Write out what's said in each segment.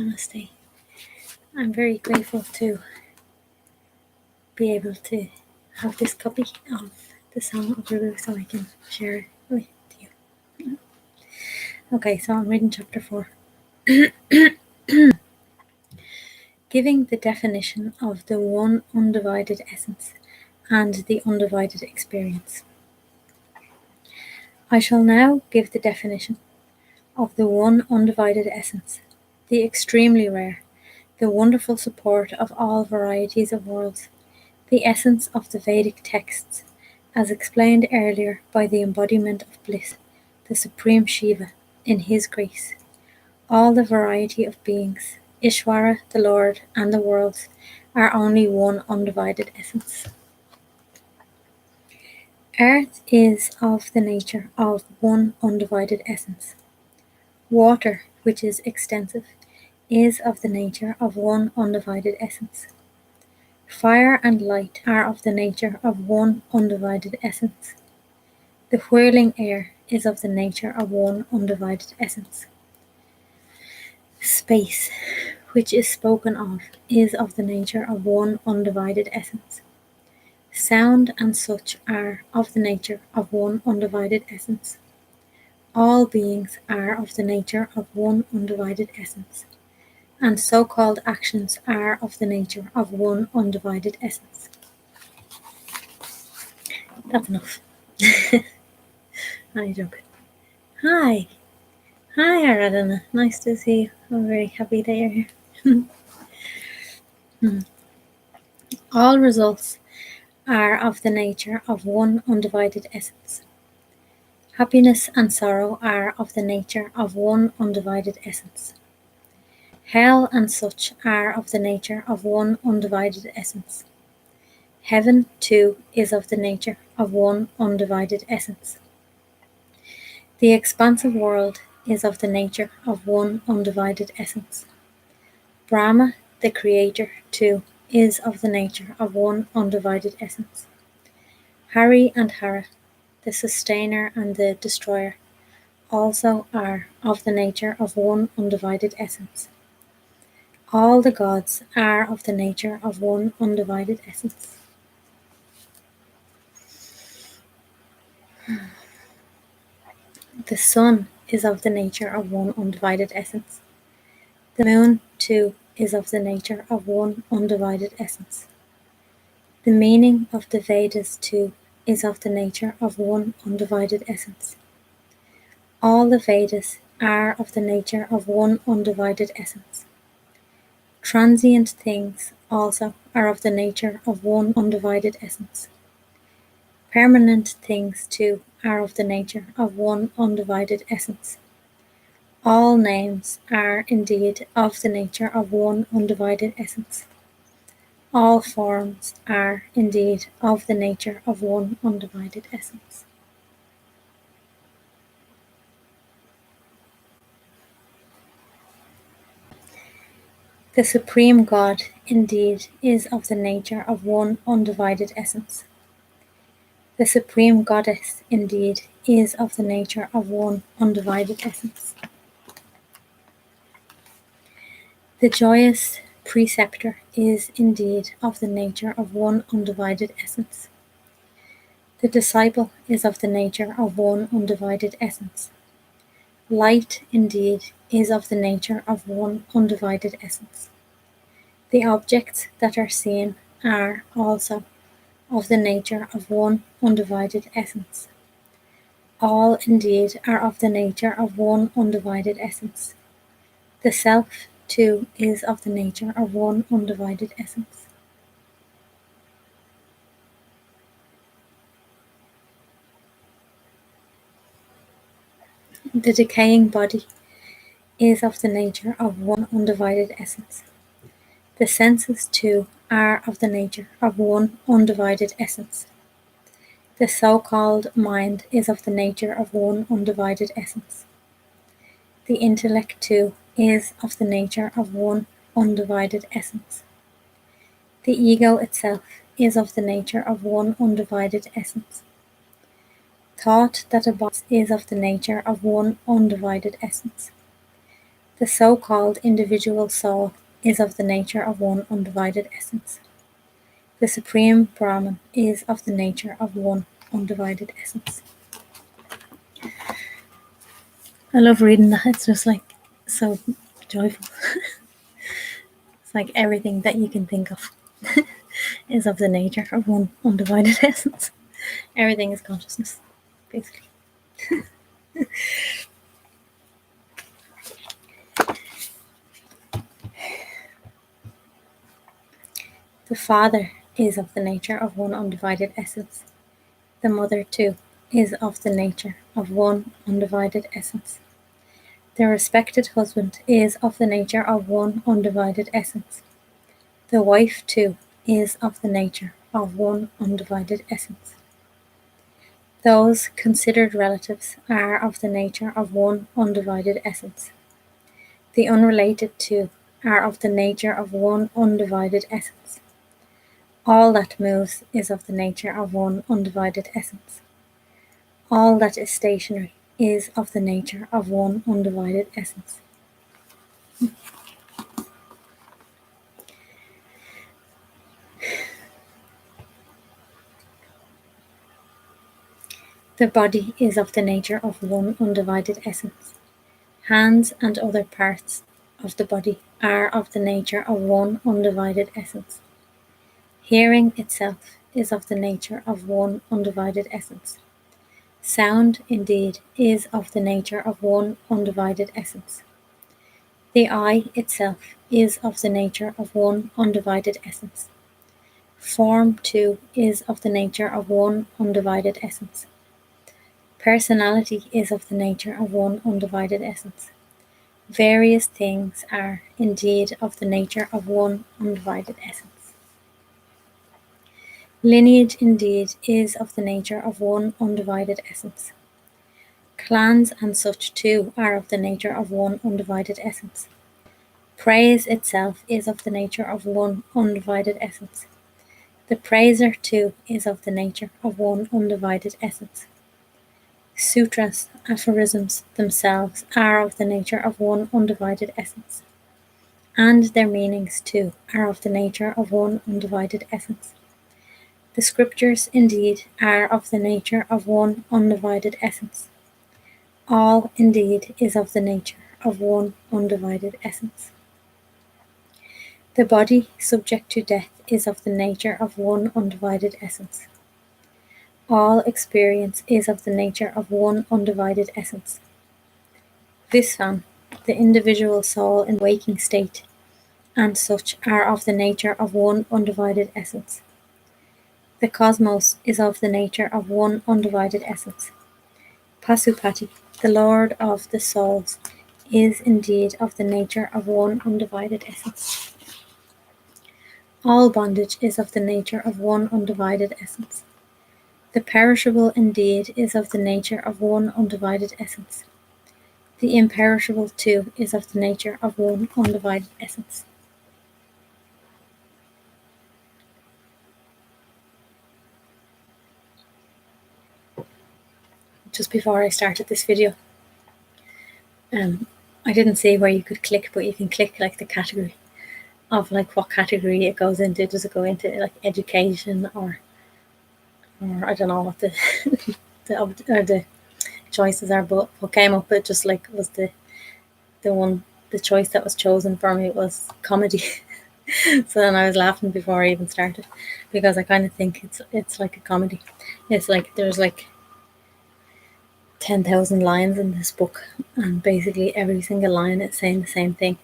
Namaste. I'm very grateful to be able to have this copy of the Song of Ribhu so I can share it with you. Okay, so I'm reading chapter 4. Giving the definition of the one undivided essence and the undivided experience. I shall now give the definition of the one undivided essence, the extremely rare, the wonderful support of all varieties of worlds, the essence of the Vedic texts, as explained earlier by the embodiment of bliss, the supreme Shiva, in his grace. All the variety of beings, Ishvara, the Lord, and the worlds, are only one undivided essence. Earth is of the nature of one undivided essence. Water, which is extensive, is of the nature of one undivided essence. Fire and light are of the nature of one undivided essence. The whirling air is of the nature of one undivided essence. Space, which is spoken of, is of the nature of one undivided essence. Sound and such are of the nature of one undivided essence. All beings are of the nature of one undivided essence, and so-called actions are of the nature of one undivided essence. That's enough. I'm joking. Hi, Aradhana. Nice to see you. I'm very happy that you're here. All results are of the nature of one undivided essence. Happiness and sorrow are of the nature of one undivided essence. Hell and such are of the nature of one undivided essence. Heaven, too, is of the nature of one undivided essence. The expansive world is of the nature of one undivided essence. Brahma, the creator, too, is of the nature of one undivided essence. Hari and Hara, the sustainer and the destroyer, also are of the nature of one undivided essence. All the gods are of the nature of one undivided essence. The sun is of the nature of one undivided essence. The moon, too, is of the nature of one undivided essence. The meaning of the Vedas, too, is of the nature of one undivided essence. All the Vedas are of the nature of one undivided essence. Transient things also are of the nature of one undivided essence. Permanent things, too, are of the nature of one undivided essence. All names are indeed of the nature of one undivided essence. All forms are indeed of the nature of one undivided essence. The Supreme God indeed is of the nature of one undivided essence. The Supreme Goddess indeed is of the nature of one undivided essence. The joyous preceptor is indeed of the nature of one undivided essence. The disciple is of the nature of one undivided essence. Light indeed is of the nature of one undivided essence. The objects that are seen are also of the nature of one undivided essence. All indeed are of the nature of one undivided essence. The self, too, is of the nature of one undivided essence. The decaying body is of the nature of one undivided essence. The senses, too, are of the nature of one undivided essence. The so-called mind is of the nature of one undivided essence. The intellect, too, is of the nature of one undivided essence. The ego itself is of the nature of one undivided essence. Thought that abides is of the nature of one undivided essence. The so-called individual soul is of the nature of one undivided essence. The Supreme Brahman is of the nature of one undivided essence. I love reading that. It's just like so joyful. It's like everything that you can think of is of the nature of one undivided essence. Everything is consciousness, basically. The Father is of the nature of one undivided essence. The Mother, too, is of the nature of one undivided essence. The respected husband is of the nature of one undivided essence. The wife, too, is of the nature of one undivided essence. Those considered relatives are of the nature of one undivided essence. The unrelated, too, are of the nature of one undivided essence. All that moves is of the nature of one undivided essence. All that is stationary is of the nature of one undivided essence. The body is of the nature of one undivided essence. Hands and other parts of the body are of the nature of one undivided essence. Hearing itself is of the nature of one undivided essence. Sound, indeed, is of the nature of one undivided essence. The eye itself is of the nature of one undivided essence. Form, too, is of the nature of one undivided essence. Personality is of the nature of one undivided essence. Various things are, indeed, of the nature of one undivided essence. Lineage, indeed, is of the nature of one undivided essence. Clans and such, too, are of the nature of one undivided essence. Praise itself is of the nature of one undivided essence. The praiser, too, is of the nature of one undivided essence. Sutras, aphorisms themselves, are of the nature of one undivided essence. And their meanings, too, are of the nature of one undivided essence. The scriptures, indeed, are of the nature of one undivided essence. All, indeed, is of the nature of one undivided essence. The body, subject to death, is of the nature of one undivided essence. All experience is of the nature of one undivided essence. Visvan, the individual soul in waking state, and such are of the nature of one undivided essence. The cosmos is of the nature of one undivided essence. Pasupati, the Lord of the souls, is indeed of the nature of one undivided essence. All bondage is of the nature of one undivided essence. The perishable indeed is of the nature of one undivided essence. The imperishable too is of the nature of one undivided essence. Just before I started this video, I didn't see where you could click, but you can click like the category of like what category it goes into. Does it go into like education or I don't know what the the choices are, but what came up it just like was the choice that was chosen for me was comedy. So then I was laughing before I even started because I kind of think it's like a comedy. It's like there's like 10,000 lines in this book, and basically every single line is saying the same thing.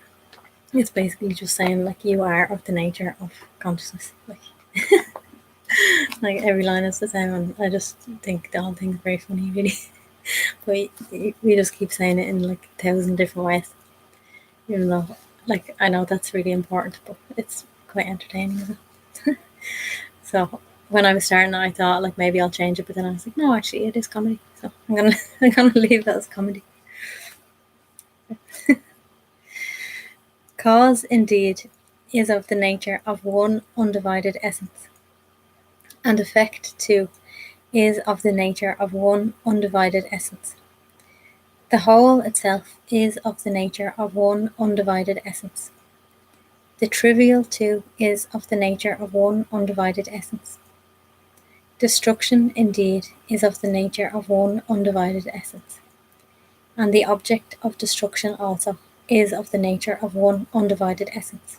It's basically just saying like you are of the nature of consciousness. Like like every line is the same, and I just think the whole thing's very funny, really. But we just keep saying it in like 1,000 different ways, even though like I know that's really important, but it's quite entertaining as well. So when I was starting, I thought like maybe I'll change it, but then I was like, no, actually it is comedy, so I'm gonna leave that as comedy. Cause indeed is of the nature of one undivided essence, and effect too is of the nature of one undivided essence. The whole itself is of the nature of one undivided essence. The trivial too is of the nature of one undivided essence. Destruction, indeed, is of the nature of one undivided essence, and the object of destruction also is of the nature of one undivided essence.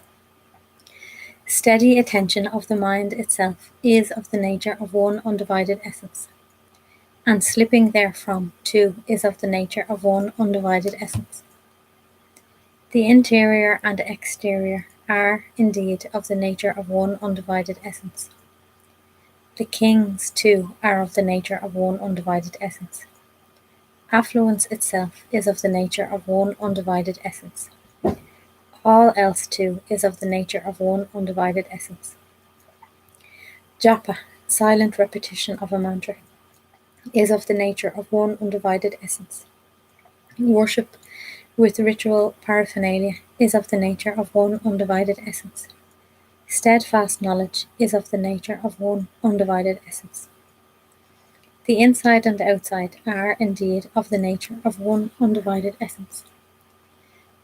Steady attention of the mind itself is of the nature of one undivided essence, and slipping therefrom too is of the nature of one undivided essence. The interior and exterior are, indeed, of the nature of one undivided essence. The kings, too, are of the nature of one undivided essence. Affluence itself is of the nature of one undivided essence. All else, too, is of the nature of one undivided essence. Japa, silent repetition of a mantra, is of the nature of one undivided essence. Worship with ritual paraphernalia is of the nature of one undivided essence. Steadfast knowledge is of the nature of one undivided essence. The inside and outside are indeed of the nature of one undivided essence.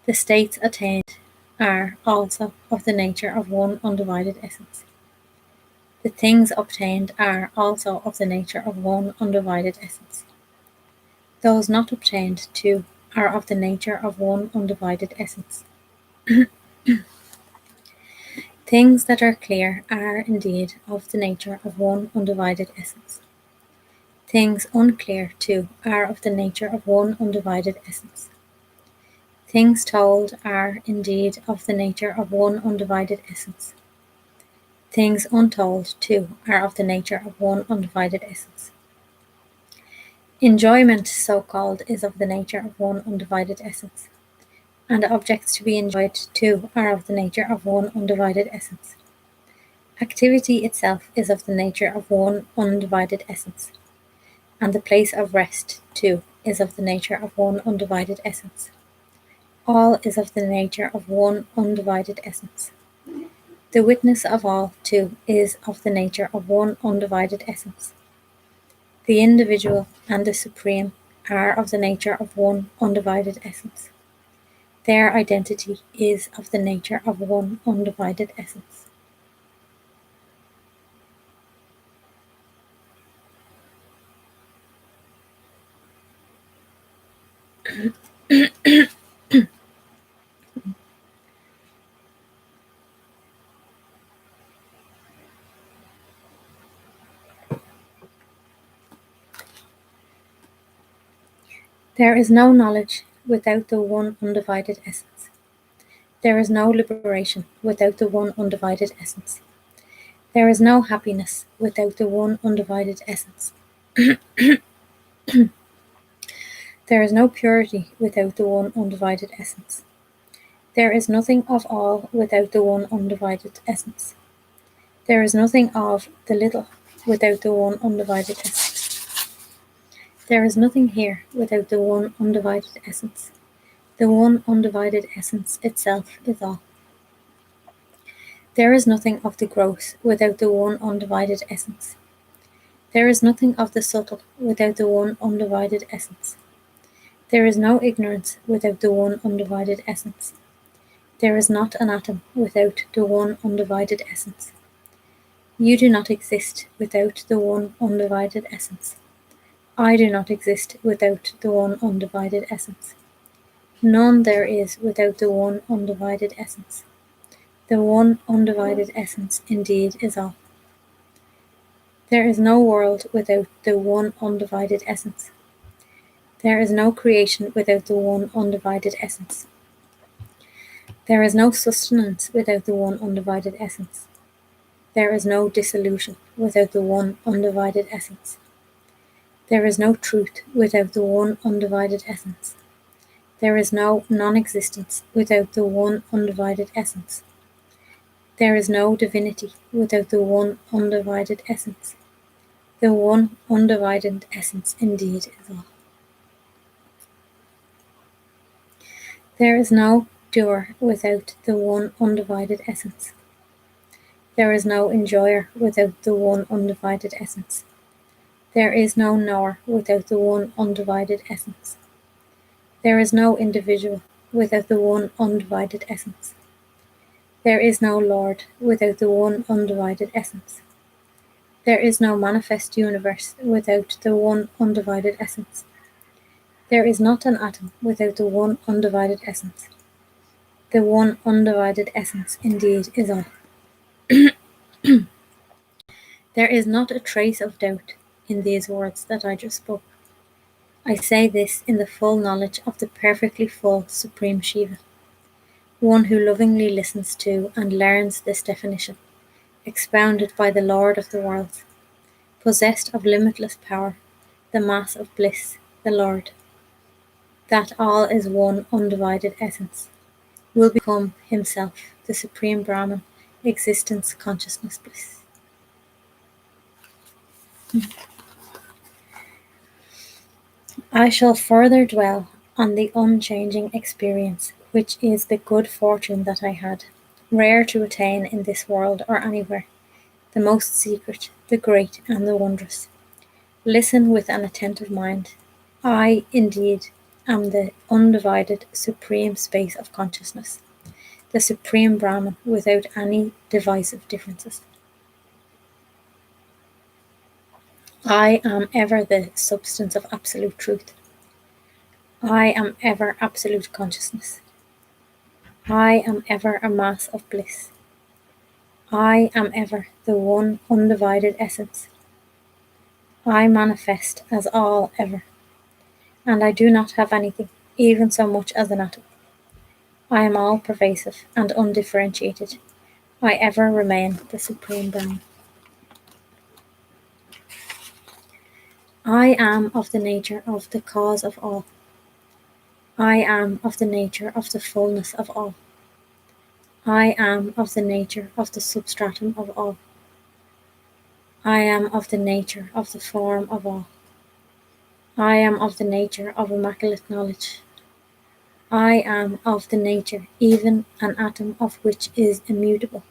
The states attained are also of the nature of one undivided essence. The things obtained are also of the nature of one undivided essence. Those not obtained, too, are of the nature of one undivided essence. Things that are clear are indeed of the nature of one undivided essence. Things unclear, too, are of the nature of one undivided essence. Things told are indeed of the nature of one undivided essence. Things untold, too, are of the nature of one undivided essence. Enjoyment, so called, is of the nature of one undivided essence, and objects to be enjoyed, too, are of the nature of one undivided essence. Activity itself is of the nature of one undivided essence, and the place of rest, too, is of the nature of one undivided essence. All is of the nature of one undivided essence. The witness of all, too, is of the nature of one undivided essence. The individual and the supreme are of the nature of one undivided essence. Their identity is of the nature of one undivided essence. There is no knowledge without the one undivided essence. There is no liberation without the one undivided essence. There is no happiness without the one undivided essence. There is no purity without the one undivided essence. There is nothing of all without the one undivided essence. There is nothing of the little without the one undivided essence. There is nothing here without the one undivided essence. The one undivided essence itself is all. There is nothing of the gross without the one undivided essence. There is nothing of the subtle without the one undivided essence. There is no ignorance without the one undivided essence. There is not an atom without the one undivided essence. You do not exist without the one undivided essence. I do not exist without the one undivided essence. None there is without the one undivided essence. The one undivided essence indeed is all. There is no world without the one undivided essence. There is no creation without the one undivided essence. There is no sustenance without the one undivided essence. There is no dissolution without the one undivided essence. There is no truth without the one undivided essence. There is no non-existence without the one undivided essence. There is no divinity without the one undivided essence. The one undivided essence indeed is all. There is no doer without the one undivided essence. There is no enjoyer without the one undivided essence. There is no knower without the one undivided essence. There is no individual without the one undivided essence. There is no Lord without the one undivided essence. There is no manifest universe without the one undivided essence. There is not an atom without the one undivided essence. The one undivided essence indeed is all. There is not a trace of doubt in these words that I just spoke. I say this in the full knowledge of the perfectly full Supreme Shiva, one who lovingly listens to and learns this definition, expounded by the Lord of the worlds, possessed of limitless power, the mass of bliss, the Lord, that all is one undivided essence, will become himself the Supreme Brahman, existence, consciousness, bliss. I shall further dwell on the unchanging experience, which is the good fortune that I had, rare to attain in this world or anywhere, the most secret, the great, and the wondrous. Listen with an attentive mind. I, indeed, am the undivided supreme space of consciousness, the supreme Brahman without any divisive differences. I am ever the substance of absolute truth. I am ever absolute consciousness. I am ever a mass of bliss. I am ever the one undivided essence. I manifest as all ever, and I do not have anything, even so much as an atom. I am all pervasive and undifferentiated. I ever remain the Supreme Brahman. I am of the nature of the cause of all. I am of the nature of the fullness of all. I am of the nature of the substratum of all. I am of the nature of the form of all. I am of the nature of immaculate knowledge. I am of the nature even an atom of which is immutable.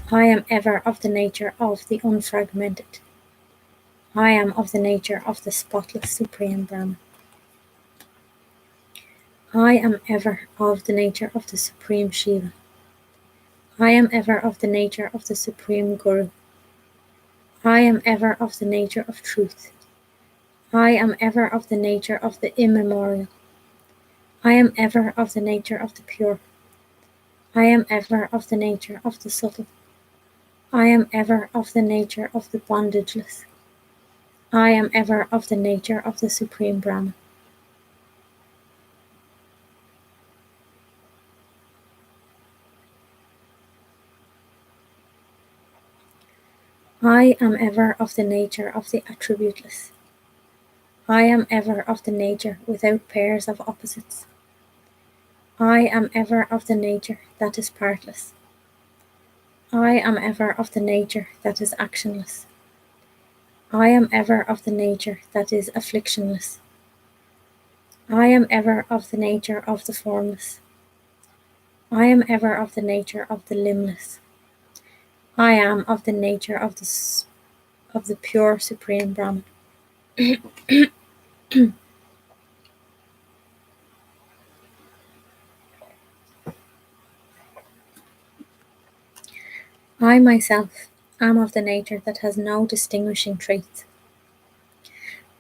I am ever of the nature of the unfragmented. I am of the nature of the spotless Supreme Brahman. I am ever of the nature of the Supreme Shiva. I am ever of the nature of the Supreme Guru. I am ever of the nature of truth. I am ever of the nature of the immemorial. I am ever of the nature of the pure. I am ever of the nature of the subtle. I am ever of the nature of the bondageless. I am ever of the nature of the Supreme Brahman. I am ever of the nature of the attributeless. I am ever of the nature without pairs of opposites. I am ever of the nature that is partless. I am ever of the nature that is actionless. I am ever of the nature that is afflictionless. I am ever of the nature of the formless. I am ever of the nature of the limbless. I am of the nature of the pure Supreme Brahman. I myself am of the nature that has no distinguishing traits.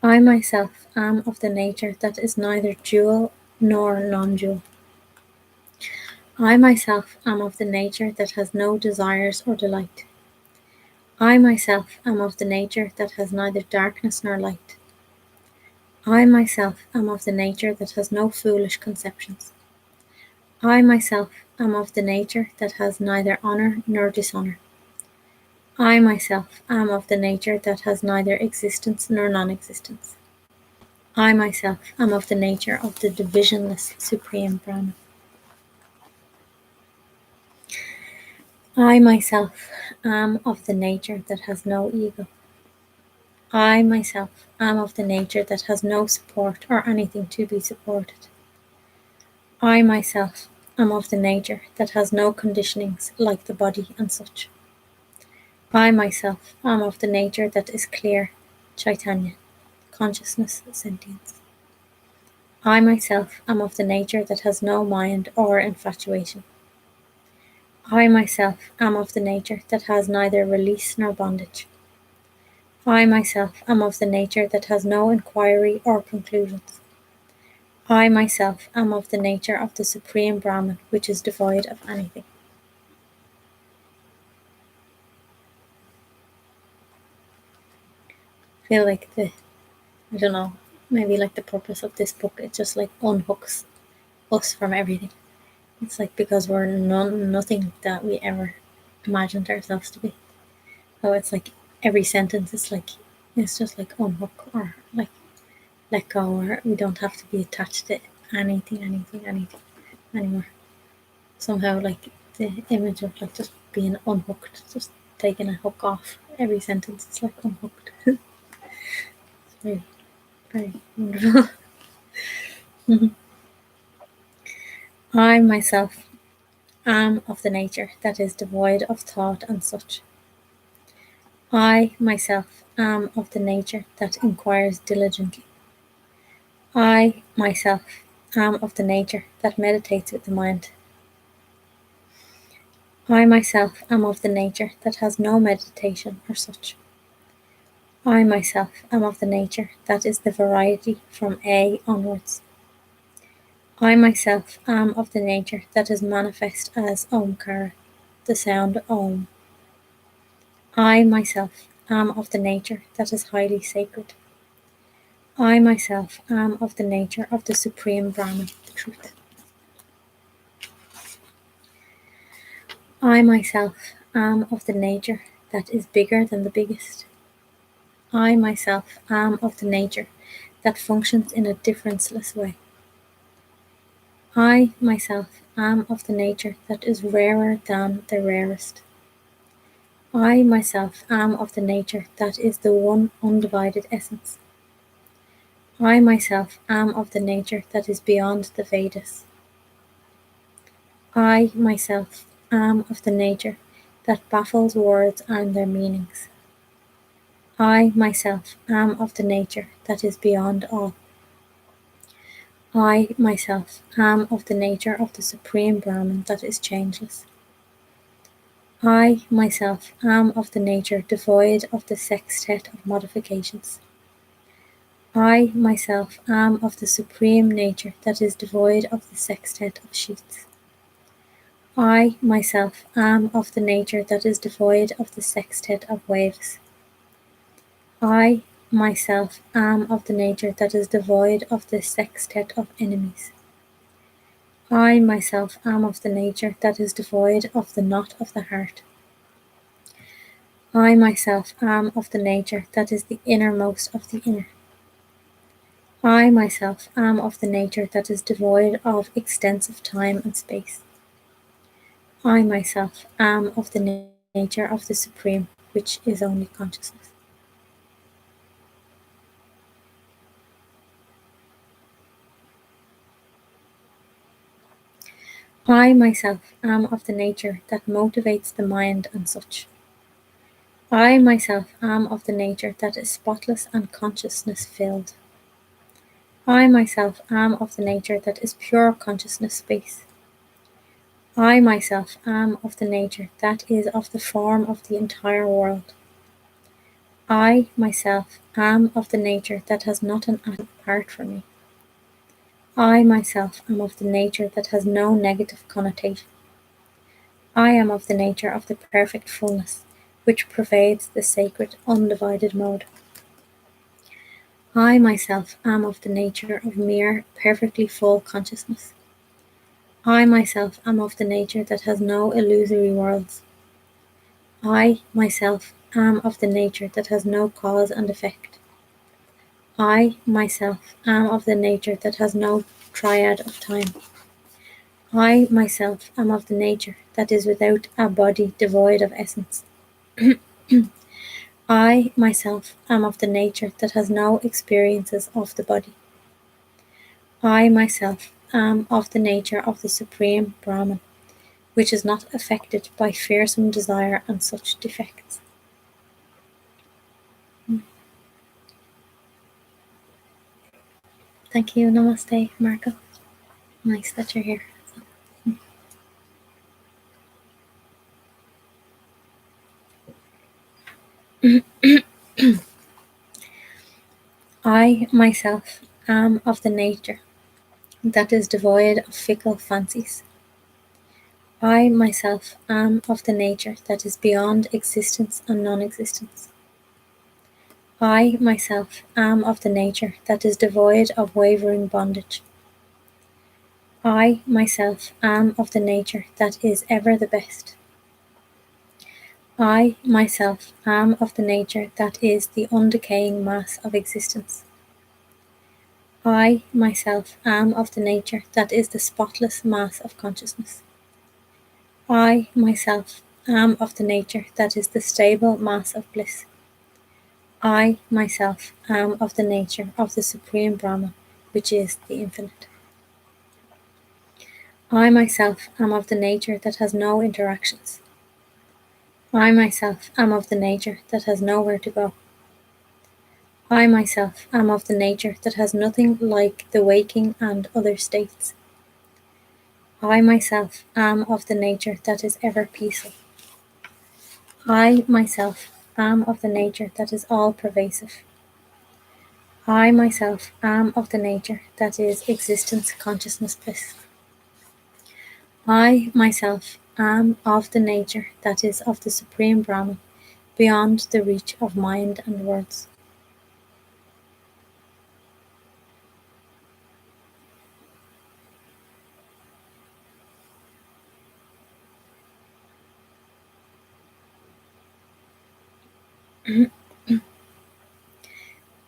I myself am of the nature that is neither dual nor non-dual. I myself am of the nature that has no desires or delight. I myself am of the nature that has neither darkness nor light. I myself am of the nature that has no foolish conceptions. I myself am of the nature that has neither honour nor dishonour. I myself am of the nature that has neither existence nor non-existence. I myself am of the nature of the divisionless Supreme Brahman. I myself am of the nature that has no ego. I myself am of the nature that has no support or anything to be supported. I myself am of the nature that has no conditionings like the body and such. I myself am of the nature that is clear, Chaitanya, consciousness, sentience. I myself am of the nature that has no mind or infatuation. I myself am of the nature that has neither release nor bondage. I myself am of the nature that has no inquiry or conclusions. I myself am of the nature of the Supreme Brahman, which is devoid of anything. I feel like I don't know, maybe like the purpose of this book, it just like unhooks us from everything. It's like because we're nothing that we ever imagined ourselves to be. So it's like every sentence is like, it's just like unhook or like let go, or we don't have to be attached to anything anymore. Somehow like the image of like just being unhooked, just taking a hook off every sentence is like unhooked. It's very, very wonderful. I myself am of the nature that is devoid of thought and such. I myself am of the nature that inquires diligently. I myself am of the nature that meditates with the mind. I myself am of the nature that has no meditation or such. I myself am of the nature that is the variety from A onwards. I myself am of the nature that is manifest as Omkara, the sound Om. I myself am of the nature that is highly sacred. I myself am of the nature of the Supreme Brahman, the truth. I myself am of the nature that is bigger than the biggest. I myself am of the nature that functions in a differenceless way. I myself am of the nature that is rarer than the rarest. I myself am of the nature that is the one undivided essence. I myself am of the nature that is beyond the Vedas. I myself am of the nature that baffles words and their meanings. I myself am of the nature that is beyond all. I myself am of the nature of the Supreme Brahman that is changeless. I myself am of the nature devoid of the sextet of modifications. I myself am of the supreme nature that is devoid of the sextet of sheaths. I myself am of the nature that is devoid of the sextet of waves. I myself am of the nature that is devoid of the sextet of enemies. I myself am of the nature that is devoid of the knot of the heart. I myself am of the nature that is the innermost of the inner. I myself am of the nature that is devoid of extensive time and space. I myself am of the nature of the Supreme, which is only consciousness. I myself am of the nature that motivates the mind and such. I myself am of the nature that is spotless and consciousness filled. I myself am of the nature that is pure consciousness space. I myself am of the nature that is of the form of the entire world. I myself am of the nature that has not an atom apart from me. I myself am of the nature that has no negative connotation. I am of the nature of the perfect fullness, which pervades the sacred undivided mode. I myself am of the nature of mere, perfectly full consciousness. I myself am of the nature that has no illusory worlds. I myself am of the nature that has no cause and effect. I myself am of the nature that has no triad of time. I myself am of the nature that is without a body devoid of essence. I myself am of the nature that has no experiences of the body. I myself am of the nature of the Supreme Brahman, which is not affected by fearsome desire and such defects. Thank you. Namaste, Marco. Nice that you're here. I myself am of the nature that is devoid of fickle fancies. I myself am of the nature that is beyond existence and non-existence. I myself am of the nature that is devoid of wavering bondage. I myself am of the nature that is ever the best. I myself am of the nature that is the undecaying mass of existence. I myself am of the nature that is the spotless mass of consciousness. I myself am of the nature that is the stable mass of bliss. I myself am of the nature of the Supreme Brahma, which is the infinite. I myself am of the nature that has no interactions. I myself am of the nature that has nowhere to go. I myself am of the nature that has nothing like the waking and other states. I myself am of the nature that is ever peaceful. I myself am of the nature that is all pervasive. I myself am of the nature that is existence, consciousness, bliss. I myself am of the nature that is of the Supreme Brahman, beyond the reach of mind and words.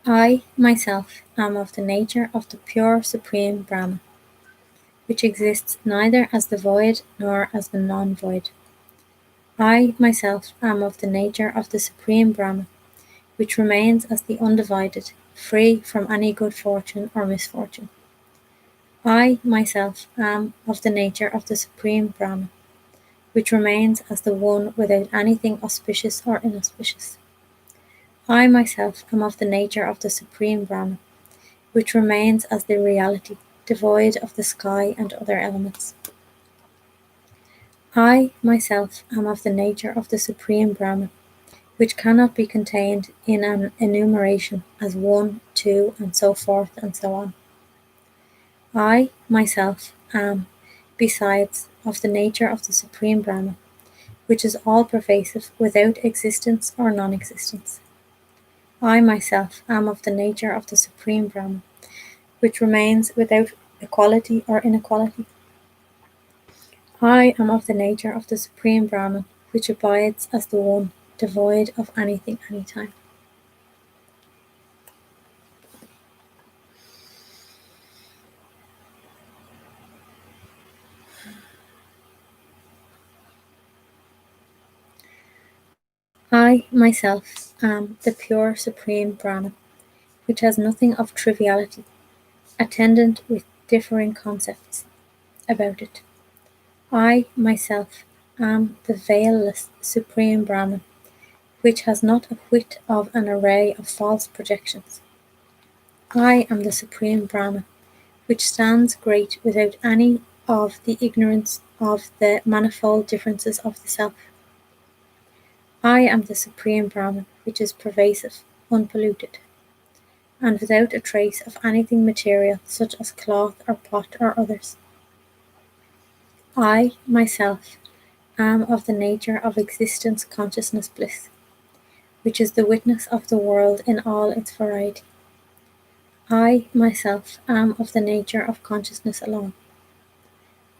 I myself am of the nature of the pure Supreme Brahman, which exists neither as the void nor as the non-void. I myself am of the nature of the Supreme Brahman, which remains as the undivided, free from any good fortune or misfortune. I myself am of the nature of the Supreme Brahman, which remains as the one without anything auspicious or inauspicious. I myself am of the nature of the Supreme Brahman, which remains as the reality, devoid of the sky and other elements. I myself am of the nature of the Supreme Brahman, which cannot be contained in an enumeration as one, two, and so forth and so on. I myself am, besides, of the nature of the Supreme Brahman, which is all pervasive without existence or non-existence. I myself am of the nature of the Supreme Brahman, which remains without equality or inequality. I am of the nature of the Supreme Brahman, which abides as the one, devoid of anything, anytime. I myself am the pure Supreme Brahman, which has nothing of triviality, attendant with differing concepts about it. I myself am the veilless Supreme Brahman, which has not a whit of an array of false projections. I am the Supreme Brahman, which stands great without any of the ignorance of the manifold differences of the self. I am the Supreme Brahman, which is pervasive, unpolluted, and without a trace of anything material such as cloth or pot or others. I, myself, am of the nature of existence, consciousness, bliss, which is the witness of the world in all its variety. I, myself, am of the nature of consciousness alone,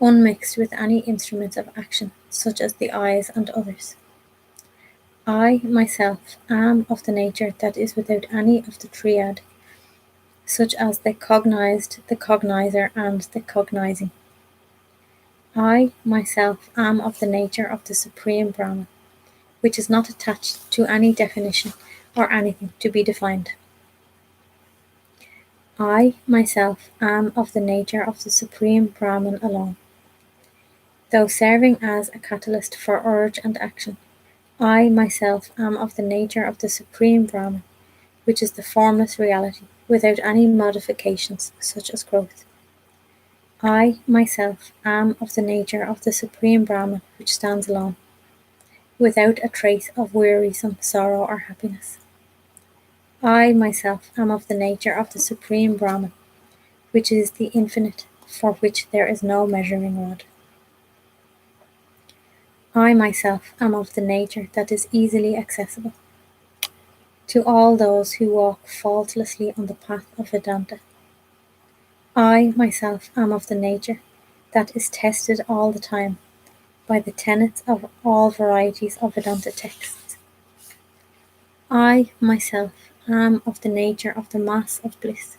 unmixed with any instruments of action, such as the eyes and others. I, myself, am of the nature that is without any of the triad, such as the cognized, the cognizer, and the cognizing. I, myself, am of the nature of the Supreme Brahman, which is not attached to any definition or anything to be defined. I, myself, am of the nature of the Supreme Brahman alone. Though serving as a catalyst for urge and action, I, myself, am of the nature of the Supreme Brahman, which is the formless reality, without any modifications such as growth. I, myself, am of the nature of the Supreme Brahman which stands alone, without a trace of wearisome sorrow or happiness. I, myself, am of the nature of the Supreme Brahman, which is the infinite, for which there is no measuring rod. I, myself, am of the nature that is easily accessible to all those who walk faultlessly on the path of Vedanta. I, myself, am of the nature that is tested all the time by the tenets of all varieties of Vedanta texts. I, myself, am of the nature of the mass of bliss,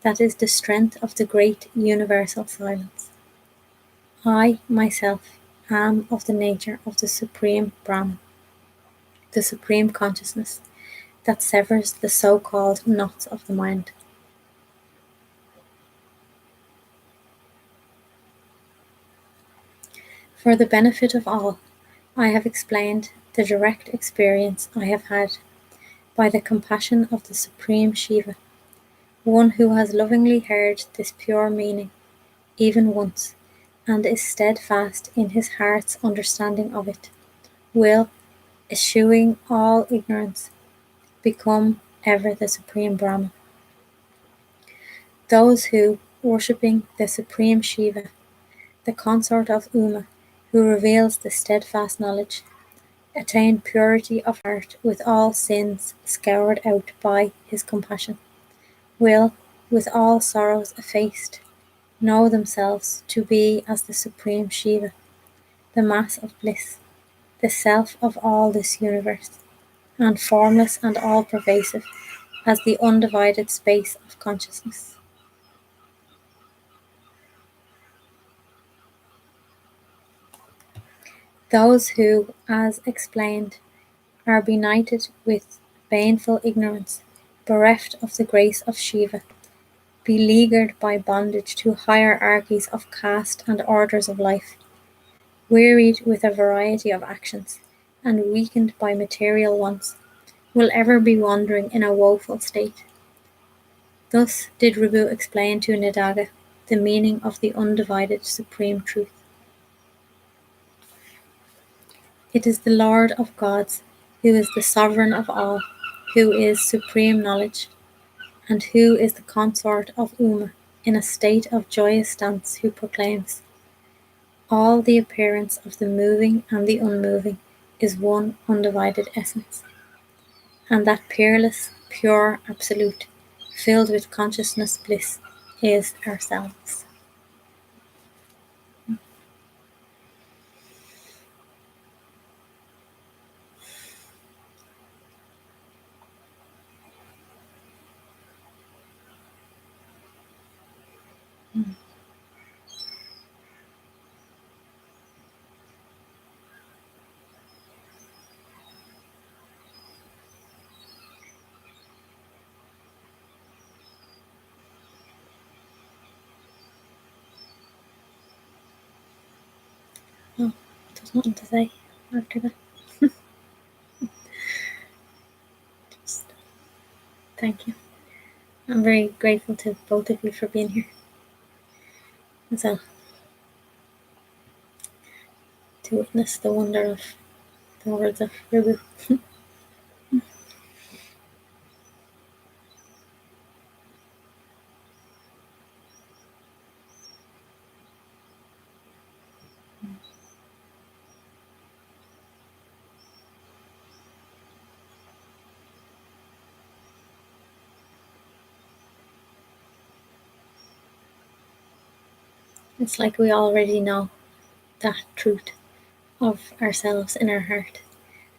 that is the strength of the great universal silence. I, myself, am of the nature of the Supreme Brahman, the Supreme Consciousness, that severs the so-called knots of the mind. For the benefit of all, I have explained the direct experience I have had by the compassion of the Supreme Shiva, one who has lovingly heard this pure meaning, even once, and is steadfast in his heart's understanding of it, will, eschewing all ignorance, become ever the Supreme Brahman. Those who, worshipping the Supreme Shiva, the consort of Uma, who reveals the steadfast knowledge, attain purity of heart with all sins scoured out by his compassion, will, with all sorrows effaced, know themselves to be as the Supreme Shiva, the mass of bliss, the self of all this universe, and formless and all-pervasive as the undivided space of consciousness. Those who, as explained, are benighted with baneful ignorance, bereft of the grace of Shiva, beleaguered by bondage to hierarchies of caste and orders of life, wearied with a variety of actions, and weakened by material wants, will ever be wandering in a woeful state. Thus did Ribhu explain to Nidagha the meaning of the undivided supreme truth. It is the Lord of gods, who is the sovereign of all, who is supreme knowledge, and who is the consort of Uma, in a state of joyous dance, who proclaims, all the appearance of the moving and the unmoving is one undivided essence, and that peerless, pure absolute, filled with consciousness bliss, is ourselves. Oh, there's nothing to say after that. Just thank you. I'm very grateful to both of you for being here as well, to witness the wonder of the words of Ribhu. It's like we already know that truth of ourselves in our heart,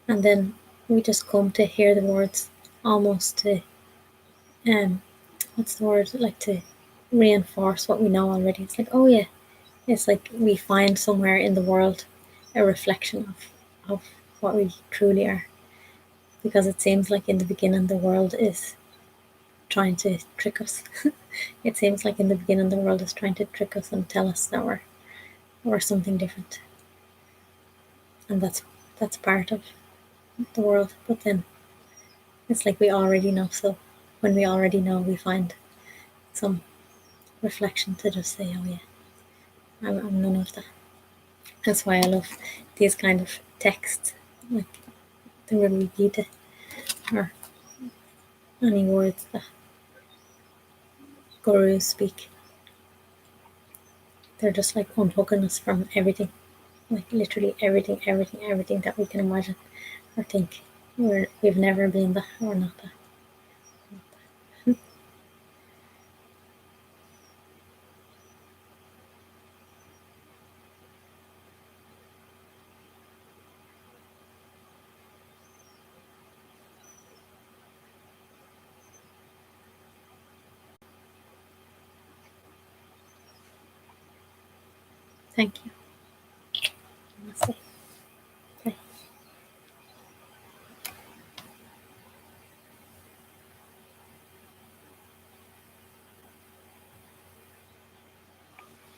and then we just come to hear the words almost to what's the word, like to reinforce what we know already. It's like, oh yeah, it's like we find somewhere in the world a reflection of what we truly are, because it seems like in the beginning the world is trying to trick us. It seems like in the beginning the world is trying to trick us and tell us that we're something different, and that's part of the world. But then it's like we already know, so when we already know, we find some reflection to just say, oh yeah, I'm none of that. That's why I love these kind of texts, like the Ribhu Gita, or any words that gurus speak. They're just like unhooking us from everything, like literally everything that we can imagine or think. We've never been that, or not that. Thank you.